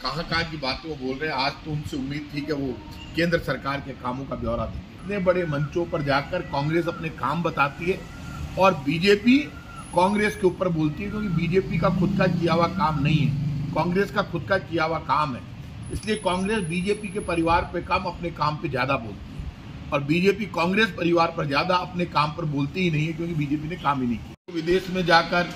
कहाँ की बातें वो बोल रहे हैं। आज तो उनसे उम्मीद थी कि वो केंद्र सरकार के कामों का ब्यौरा देंगे। इतने बड़े मंचों पर जाकर कांग्रेस अपने काम बताती है और बीजेपी कांग्रेस के ऊपर बोलती है, क्योंकि बीजेपी का खुद का किया हुआ काम नहीं है, कांग्रेस का खुद का किया हुआ काम है। इसलिए कांग्रेस बीजेपी के परिवार पे कम, अपने काम पे ज्यादा बोलती है और बीजेपी कांग्रेस परिवार पर ज्यादा, अपने काम पर बोलती ही नहीं है, क्योंकि बीजेपी ने काम ही नहीं किया। विदेश में जाकर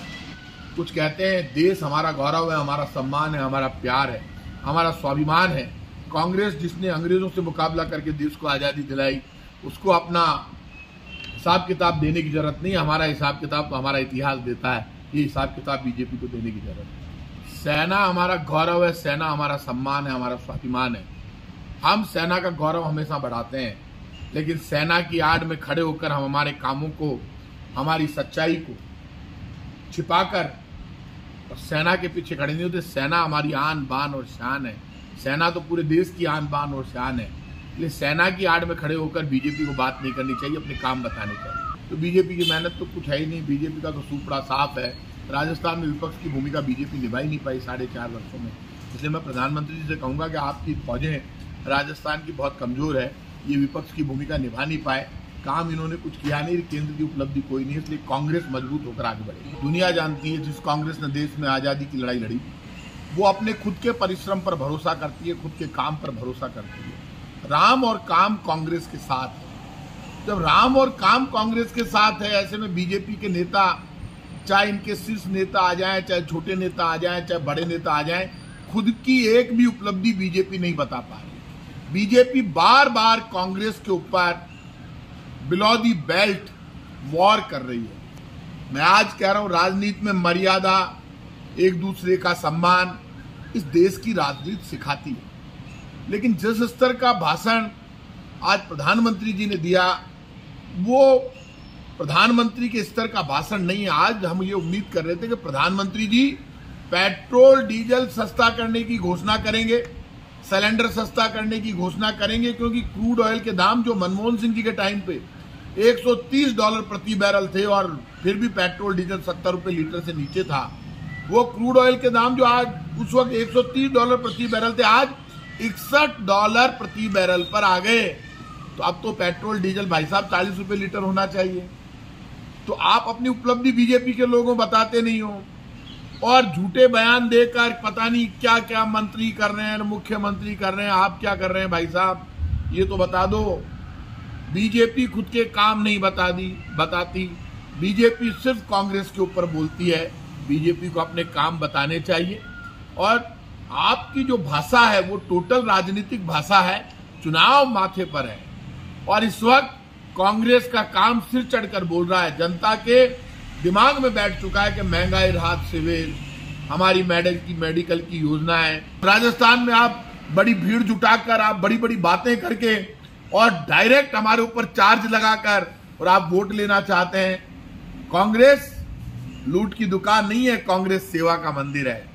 कुछ कहते हैं देश हमारा गौरव है, हमारा सम्मान है, हमारा प्यार है, हमारा स्वाभिमान है। कांग्रेस जिसने अंग्रेजों से मुकाबला करके देश को आज़ादी दिलाई, उसको अपना हिसाब किताब देने की जरूरत नहीं। हमारा हिसाब किताब तो हमारा इतिहास देता है, ये हिसाब किताब बीजेपी को देने की जरूरत है। सेना हमारा गौरव है, सेना हमारा सम्मान है, हमारा स्वाभिमान है। हम सेना का गौरव हमेशा बढ़ाते हैं, लेकिन सेना की आड़ में खड़े होकर हम हमारे कामों को, हमारी सच्चाई को छिपाकर और सेना के पीछे खड़े नहीं होते। सेना हमारी आन बान और शान है, सेना तो पूरे देश की आन बान और शान है। इसलिए सेना की आड़ में खड़े होकर बीजेपी को बात नहीं करनी चाहिए, अपने काम बताने चाहिए। तो बीजेपी की मेहनत तो कुछ है ही नहीं, बीजेपी का तो सूप बड़ा साफ है। राजस्थान में विपक्ष की भूमिका बीजेपी निभा ही नहीं पाई 4.5 वर्षों में। इसलिए मैं प्रधानमंत्री जी से कहूँगा कि आपकी फौजें राजस्थान की बहुत कमजोर है, ये विपक्ष की भूमिका निभा नहीं पाए, काम इन्होंने कुछ किया नहीं, केंद्र की उपलब्धि कोई नहीं है। इसलिए कांग्रेस मजबूत होकर आगे बढ़ेगी। दुनिया जानती है जिस कांग्रेस ने देश में आज़ादी की लड़ाई लड़ी, वो अपने खुद के परिश्रम पर भरोसा करती है, खुद के काम पर भरोसा करती है। राम और काम कांग्रेस के साथ है। जब राम और काम कांग्रेस के साथ है, ऐसे में बीजेपी के नेता, चाहे इनके शीर्ष नेता आ जाएं, चाहे छोटे नेता आ जाएं, चाहे बड़े नेता आ जाएं, खुद की एक भी उपलब्धि बीजेपी नहीं बता पा रही। बीजेपी बार बार कांग्रेस के ऊपर बिलो दी बेल्ट वॉर कर रही है। मैं आज कह रहा हूं, राजनीति में मर्यादा, एक दूसरे का सम्मान इस देश की राजनीति सिखाती है। लेकिन जिस स्तर का भाषण आज प्रधानमंत्री जी ने दिया, वो प्रधानमंत्री के स्तर का भाषण नहीं है। आज हम ये उम्मीद कर रहे थे कि प्रधानमंत्री जी पेट्रोल डीजल सस्ता करने की घोषणा करेंगे, सिलेंडर सस्ता करने की घोषणा करेंगे, क्योंकि क्रूड ऑयल के दाम जो मनमोहन सिंह जी के टाइम पे $130 प्रति बैरल थे और फिर भी पेट्रोल डीजल 70 रुपए लीटर से नीचे था, वो क्रूड ऑयल के दाम जो आज उस वक्त $130 प्रति बैरल थे, आज $61 प्रति बैरल पर आ गए। तो अब तो पेट्रोल डीजल भाई साहब 40 रुपए लीटर होना चाहिए। तो आप अपनी उपलब्धि बीजेपी के लोगों बताते नहीं हो और झूठे बयान देकर पता नहीं क्या क्या मंत्री कर रहे हैं, मुख्यमंत्री कर रहे हैं। आप क्या कर रहे हैं भाई साहब, ये तो बता दो। बीजेपी खुद के काम नहीं बताती, बीजेपी सिर्फ कांग्रेस के ऊपर बोलती है। बीजेपी को अपने काम बताने चाहिए। और आपकी जो भाषा है वो टोटल राजनीतिक भाषा है, चुनाव माथे पर है और इस वक्त कांग्रेस का काम सिर चढ़कर बोल रहा है। जनता के दिमाग में बैठ चुका है कि महंगाई राहत शिविर, हमारी मेडिकल की योजना है। राजस्थान में आप बड़ी भीड़ जुटाकर, आप बड़ी बड़ी बातें करके और डायरेक्ट हमारे ऊपर चार्ज लगाकर और आप वोट लेना चाहते हैं। कांग्रेस लूट की दुकान नहीं है, कांग्रेस सेवा का मंदिर है।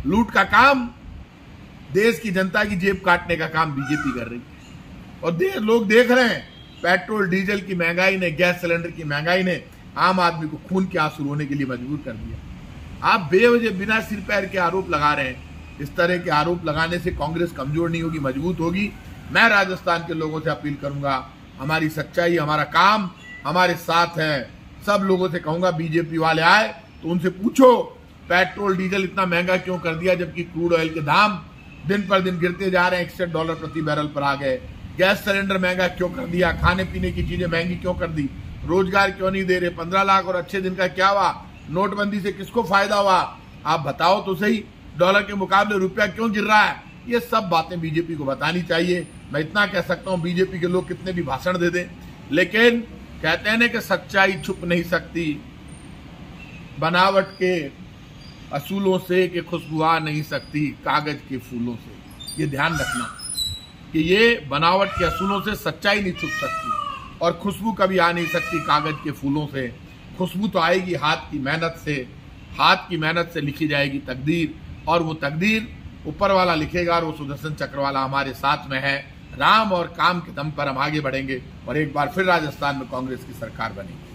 लूट का काम, देश की जनता की जेब काटने का काम बीजेपी कर रही है और लोग देख रहे हैं। पेट्रोल डीजल की महंगाई ने, गैस सिलेंडर की महंगाई ने आम आदमी को खून के आंसू रोने के लिए मजबूर कर दिया। आप बेवजह बिना सिर पैर के आरोप लगा रहे हैं। इस तरह के आरोप लगाने से कांग्रेस कमजोर नहीं होगी, मजबूत होगी। मैं राजस्थान के लोगों से अपील करूंगा, हमारी सच्चाई, हमारा काम हमारे साथ है। सब लोगों से कहूंगा, बीजेपी वाले आए तो उनसे पूछो पेट्रोल डीजल इतना महंगा क्यों कर दिया, जबकि क्रूड ऑयल के दाम दिन पर दिन गिरते जा रहे हैं, $61 प्रति बैरल पर आ गए। गैस सिलेंडर महंगा क्यों कर दिया, खाने पीने की चीजें महंगी क्यों कर दी, रोजगार क्यों नहीं दे रहे, 15 लाख और अच्छे दिन का क्या हुआ, नोटबंदी से किसको फायदा हुआ, आप बताओ तो सही। डॉलर के मुकाबले रुपया क्यों गिर रहा है, ये सब बातें बीजेपी को बतानी चाहिए। मैं इतना कह सकता हूं, बीजेपी के लोग कितने भी भाषण दे दें, लेकिन कहते हैं ना कि सच्चाई छुप नहीं सकती बनावट के असूलों से, कि खुशबू आ नहीं सकती कागज के फूलों से। ये ध्यान रखना कि ये बनावट के असूलों से सच्चाई नहीं छुप सकती और खुशबू कभी आ नहीं सकती कागज के फूलों से। खुशबू तो आएगी हाथ की मेहनत से, हाथ की मेहनत से लिखी जाएगी तकदीर, और वो तकदीर ऊपर वाला लिखेगा और वो सुदर्शन चक्र वाला हमारे साथ में है। राम और काम के दम पर हम आगे बढ़ेंगे और एक बार फिर राजस्थान में कांग्रेस की सरकार बनेगी।